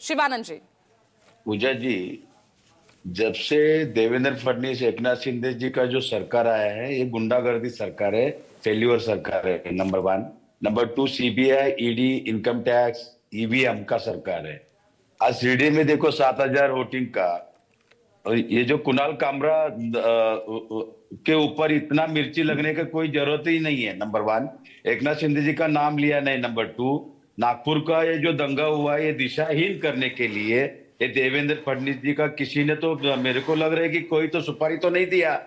शिवानंद जी। पूजा जी, जब से देवेंद्र फडणवीस एकनाथ शिंदे जी का जो सरकार आया है, ये गुंडागर्दी सरकार है, फेल्यूर सरकार है। Number one. Number two, CBI, ED, income tax, EVM का सरकार है। आज सीडी में देखो 7,000 वोटिंग का। और ये जो कुणाल कामरा के ऊपर इतना मिर्ची लगने का कोई जरूरत ही नहीं है। Number one. एकनाथ शिंदे जी का नाम लिया नहीं। नंबर टू, नागपुर का ये जो दंगा हुआ, ये दिशाहीन करने के लिए ये देवेंद्र फडणवीस जी का किसी ने तो, मेरे को लग रहा है कि कोई तो सुपारी तो नहीं दिया।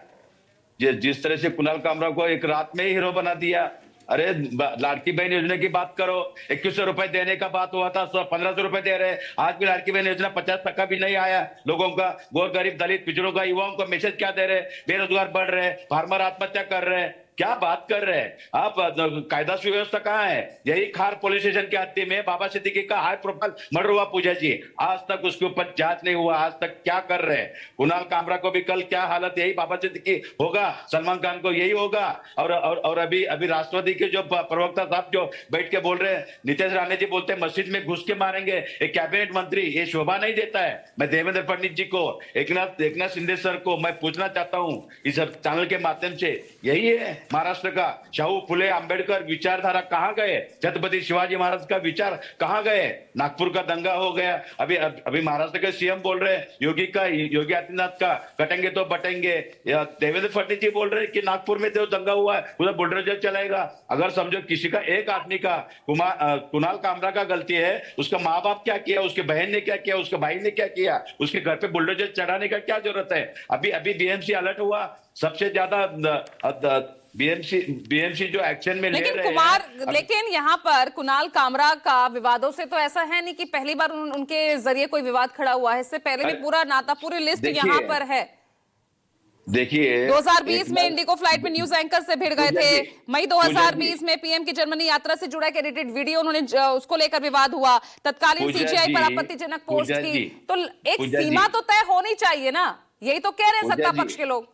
जिस तरह से कुणाल कामरा को एक रात में ही हीरो बना दिया। अरे लाड़की बहन योजना की बात करो, 2100 रुपए देने का बात हुआ था, 1500 रुपए दे रहे हैं। आज भी लाड़की बहन योजना 50% भी नहीं आया लोगों का। गौर गरीब दलित पिछड़ों का, युवाओं को मैसेज क्या दे रहे? बेरोजगार बढ़ रहे, फार्मर आत्महत्या कर रहे हैं। क्या बात कर रहे हैं आप? कायदा सुव्यवस्था कहाँ है? यही खार पुलिस स्टेशन के हत्या में बाबा सिद्दीकी का हाई प्रोफाइल मर्डर हुआ। पूजा जी, आज तक उसके ऊपर जांच नहीं हुआ। आज तक क्या कर रहे हैं? कुणाल कामरा को भी कल क्या हालत, यही बाबा सिद्दीकी होगा, सलमान खान को यही होगा। और अभी अभी राष्ट्रवादी के जो प्रवक्ता साहब जो बैठ के बोल रहे हैं, नीतीश राणे जी बोलते हैं मस्जिद में घुस के मारेंगे एक कैबिनेट मंत्री, ये शोभा नहीं देता है। मैं देवेंद्र फडणवीस जी को, एकनाथ शिंदे सर को मैं पूछना चाहता हूं इस चैनल के माध्यम से, यही है महाराष्ट्र का शाहू फुले अंबेडकर विचारधारा कहां गए? छत्रपति शिवाजी महाराज का विचार कहां गए? नागपुर का दंगा हो गया, अभी महाराष्ट्र के सीएम बोल रहे हैं योगी आदित्यनाथ का कटेंगे तो बटेंगे। देवेंद्र फडणवीस जी बोल रहे हैं कि नागपुर में जो दंगा हुआ है उधर बुलडोजर चलाएगा। अगर समझो किसी का एक आदमी का, कुणाल कामरा का गलती है, उसका माँ बाप क्या किया, उसके बहन ने क्या किया, उसके भाई ने क्या किया, उसके घर पे बुलडोजर चढ़ाने का क्या जरूरत है? अभी बीएमसी अलर्ट हुआ, सबसे ज्यादा बीएमसी जो एक्शन में ले रहे हैं। लेकिन यहाँ पर कुणाल कामरा का विवादों से तो ऐसा है नहीं कि पहली बार उनके जरिए कोई विवाद खड़ा हुआ है। इससे पहले भी पूरा नाता, पूरी लिस्ट यहाँ पर है। देखिए, 2020 में इंडिगो फ्लाइट में न्यूज एंकर से भिड़ गए थे। मई 2020 में पीएम की जर्मनी यात्रा से जुड़ा एक एडिटेड वीडियो उन्होंने उसको लेकर विवाद हुआ। तत्कालीन सीजीआई पर आपत्तिजनक पोस्ट की। तो एक सीमा तो तय होनी चाहिए ना, यही तो कह रहे हैं सत्ता पक्ष के लोग।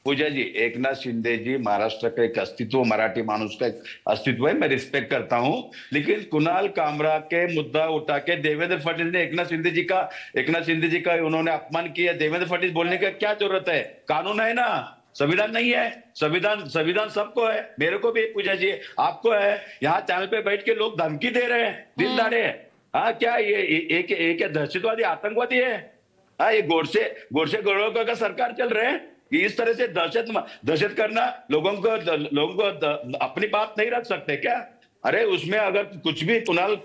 पूजा जी, एकनाथ शिंदे जी महाराष्ट्र का एक अस्तित्व, मराठी मानुष का एक अस्तित्व है, मैं रिस्पेक्ट करता हूं। लेकिन कुणाल कामरा के मुद्दा उठा के देवेंद्र फडणवीस ने एकनाथ शिंदे जी का उन्होंने अपमान किया। देवेंद्र फडणवीस बोलने का क्या जरूरत है? कानून है ना, संविधान नहीं है? संविधान सबको है, मेरे को भी, पूजा जी आपको है। यहाँ चैनल पे बैठ के लोग धमकी दे रहे हैं दिन दहाड़े। हाँ, क्या ये दहशतवादी आतंकवादी है? हाँ, ये गोडसे गोड़ों का सरकार चल रहे हैं। इस तरह से दहशत करना, लोगों को अपनी बात नहीं रख सकते क्या? अरे उसमें अगर कुछ भी कुणाल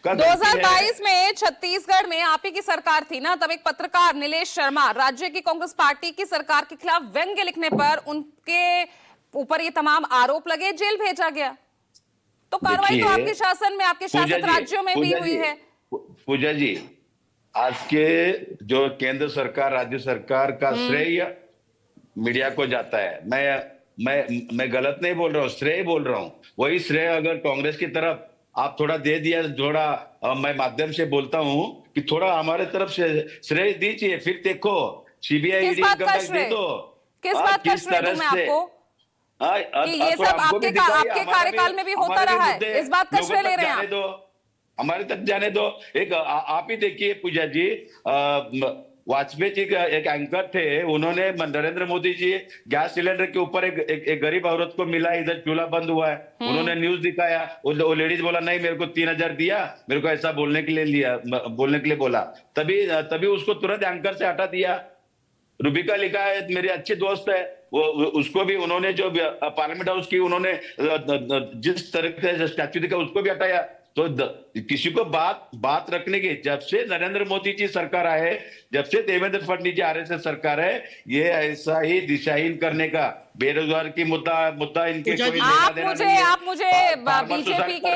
का 2022 में छत्तीसगढ़ में आप ही की सरकार थी ना, तब एक पत्रकार नीलेश शर्मा राज्य की कांग्रेस पार्टी की सरकार के खिलाफ व्यंग्य लिखने पर उनके ऊपर ये तमाम आरोप लगे, जेल भेजा गया। तो कार्रवाई तो आपके शासन में, आपके शासित राज्यों में भी हुई है। पूजा जी, आज के जो केंद्र सरकार, राज्य सरकार का श्रेय मीडिया को जाता है। मैं गलत नहीं बोल रहा हूँ, श्रेय बोल रहा हूँ। वही श्रेय अगर कांग्रेस की तरफ आप थोड़ा दे दिया, थोड़ा मैं माध्यम से बोलता हूँ कि थोड़ा हमारे तरफ से श्रेय दीजिए। फिर देखो सीबीआई ईडी इनकम टैक्स दे दो। किस बात का श्रेय दूं मैं आपको कि ये सब आपके कार्यकाल में भी होता रहा है? इस बात का श्रेय ले रहे हैं आप? हमारे तक जाने दो। एक आप ही देखिए पूजा जी, वाजपेयी जी का एक एंकर थे, उन्होंने नरेंद्र मोदी जी गैस सिलेंडर के ऊपर एक गरीब औरत को मिला, इधर चूल्हा बंद हुआ है, उन्होंने न्यूज दिखाया। वो लेडीज बोला नहीं, मेरे को 3,000 दिया, मेरे को ऐसा बोलने के लिए बोला। तभी उसको तुरंत एंकर से हटा दिया। रूबिका लिखा है, मेरी अच्छी दोस्त है, वो उसको भी उन्होंने, जो पार्लियामेंट हाउस की उन्होंने जिस तरह से स्टैच्यू दिखा उसको भी हटाया। तो किसी को बात रखने की, जब से नरेंद्र मोदी जी सरकार आए, जब से देवेंद्र फडणवीस जी आरएसएस सरकार है, ये ऐसा ही दिशाहीन करने का, बेरोजगार की मुद्दा इनके कोई आप मुझे बीजेपी के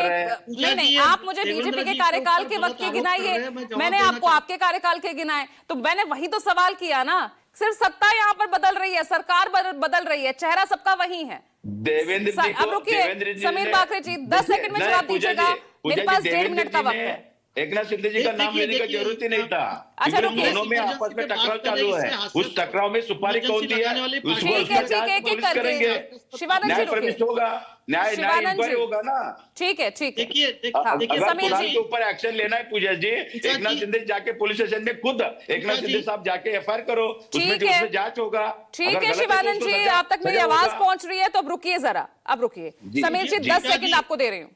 नहीं, आप मुझे बीजेपी के कार्यकाल के वक्त के गिनाइए, मैंने आपको आपके कार्यकाल के गिनाए। तो मैंने वही तो सवाल किया ना, सिर्फ सत्ता यहाँ पर बदल रही है, सरकार बदल रही है, चेहरा सबका वही है। देवेंद्र जी अब रुकिए, समीर बाकरे जी 10 सेकंड में जवाब दीजिएगा, मेरे पास 1.5 मिनट का वक्त है। एकनाथ शिंदे जी का नाम देखिए, लेने का देखिए, जरूरत ही नहीं था। अच्छा, क्योंकि रुकिए। दोनों में आपस में टकराव चालू है। उस टकराव में सुपारी कौन दी है, उसको ठीक है, उसका ठीक जांच है, एक एक पुलिस करेंगे। करके शिवानंद जी न्याय रुकिए। प्रविष्ट होगा, न्याय शिवानंद इंक्वायरी जी। होगा ना। ठीक है, ठीक है। देखिए हाँ, देखिए अगर समीर कुणाल जी। के ऊपर एक्शन लेना है पूजा जी, पूजा एकनाथ जी। शिंदे जाके पुलिस स्टेशन में खुद एकनाथ जी। शिंदे साहब जाके एफआईआर करो, उसमें ठीक है। उसमें जांच होगा। ठीक अगर है गलत तो शिवानंद उसको जी, सजा- आप तक मेरी सजा आवाज होगा। पहुंच रही है तो अब रुकिए जरा, अब रुकिए। जी, समीर जी जी, 10 जी। सेकंड आपको दे रही हूँ।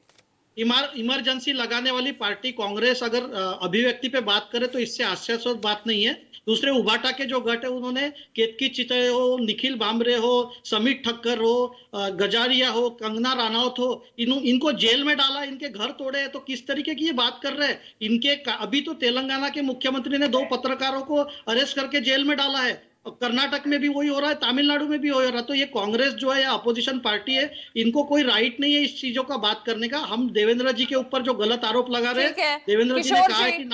इमरजेंसी लगाने वाली पार्टी कांग्रेस अगर अभिव्यक्ति पे बात करे तो इससे हास्यास्पद बात नहीं है। दूसरे उबाटा के जो गट है उन्होंने केतकी चितळे हो, निखिल भांबरे हो, समीर ठक्कर हो, गजारिया हो, कंगना राणावत हो, इनको जेल में डाला, इनके घर तोड़े हैं, तो किस तरीके की ये बात कर रहे हैं। अभी तो तेलंगाना के मुख्यमंत्री ने 2 पत्रकारों को अरेस्ट करके जेल में डाला है। कर्नाटक में भी वही हो रहा है, तमिलनाडु में भी हो रहा है। तो ये कांग्रेस जो है या अपोजिशन पार्टी है, इनको कोई राइट नहीं है इस चीजों का बात करने का। हम देवेंद्र जी के ऊपर जो गलत आरोप लगा रहे ठीक है। हैं, देवेंद्र जी ने किशोर कहा है जी। कि